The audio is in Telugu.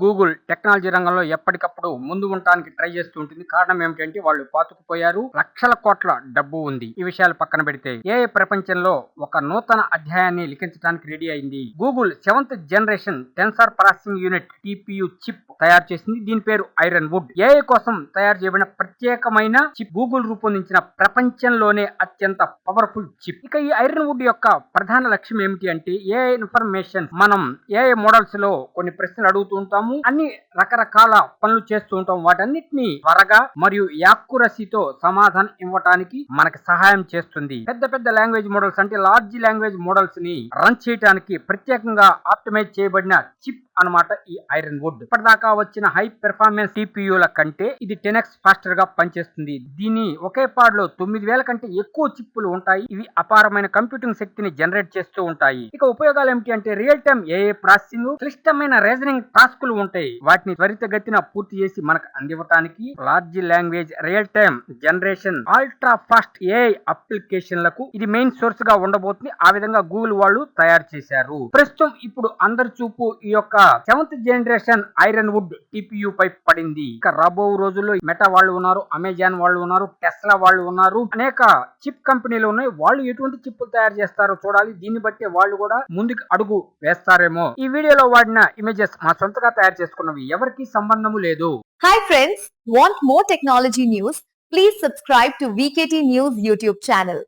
గూగుల్ టెక్నాలజీ రంగంలో ఎప్పటికప్పుడు ముందు ఉండటానికి ట్రై చేస్తూ ఉంటుంది. కారణం ఏమిటంటే వాళ్ళు పాతుకుపోయారు. లక్షల కోట్ల డబ్బు ఉంది. ఈ విషయాలు పక్కన పెడితే ఏఐ ప్రపంచంలో ఒక నూతన అధ్యాయాన్ని లిఖించడానికి రెడీ అయింది. Google 7th generation tensor processing unit TPU chip తయారు చేసింది. దీని పేరు ఐరన్ వుడ్. ఏఐ కోసం తయారు చేయబడిన ప్రత్యేకమైన చిప్. గూగుల్ రూపొందించిన ప్రపంచంలోనే అత్యంత పవర్ఫుల్ చిప్. ఇక ఈ ఐరన్ వుడ్ యొక్క ప్రధాన లక్ష్యం ఏమిటి అంటే ఏఐ ఇన్ఫర్మేషన్. మనం ఏఐ మోడల్స్ లో కొన్ని ప్రశ్నలు అడుగుతూ ఉంటాము. అన్ని రకరకాల పనులు చేస్తూ ఉంటాం. వాటన్నిటిని త్వరగా మరియు యాక్యురసీతో సమాధానం ఇవ్వటానికి మనకి సహాయం చేస్తుంది. పెద్ద పెద్ద లాంగ్వేజ్ మోడల్స్ అంటే లార్జ్ లాంగ్వేజ్ మోడల్స్ ని రన్ చేయడానికి ప్రత్యేకంగా ఆప్టిమైజ్ చేయబడిన చిప్ అన్నమాట ఈ ఐరన్ వుడ్. ఇప్పటిదాకా వచ్చిన హై పెర్ఫార్మెన్స్ TPUల కంటే ఇది 10x ఫాస్టర్ గా పనిచేస్తుంది. దీని ఒకే పాడ్ లో 9000 కంటే ఎక్కువ చిప్పులు ఉంటాయి. ఇవి అపారమైన కంప్యూటింగ్ శక్తిని జనరేట్ చేస్తూ ఉంటాయి. ఇక ఉపయోగాలు ఏమిటి అంటే రియల్ టైమ్ ఏఐ ప్రాసెసింగ్, క్లిష్టమైన రీజనింగ్ టాస్కులు ఉంటాయి. వాటిని త్వరితగతిన పూర్తి చేసి మనకు అందివ్వటానికి large language, real time generation, ultra fast AI అప్లికేషన్లకు ఇది మెయిన్ సోర్స్ గా ఉండబోతుంది. ఆ విధంగా గూగుల్ వాళ్ళు తయారు చేశారు. ప్రస్తుతం ఇప్పుడు అందరి చూపు ఈ యొక్క 7th generation Ironwood TPU పై పడింది. ఇక రాబో రోజుల్లో మెటా వాళ్ళు ఉన్నారు, అమెజాన్ వాళ్ళు ఉన్నారు, టెస్లా వాళ్ళు ఉన్నారు, అనేక చిప్ కంపెనీలు ఉన్నాయి. వాళ్ళు ఎటువంటి చిప్పులు తయారు చేస్తారో చూడాలి. దీన్ని బట్టి వాళ్ళు కూడా ముందుకు అడుగు వేస్తారేమో. ఈ వీడియోలో వాడిన ఇమేజెస్ మా సొంతగా తయారు చేసుకున్నవి, ఎవరికి సంబంధము లేదు. Hi friends, want more technology news? Please subscribe to VKT News YouTube channel.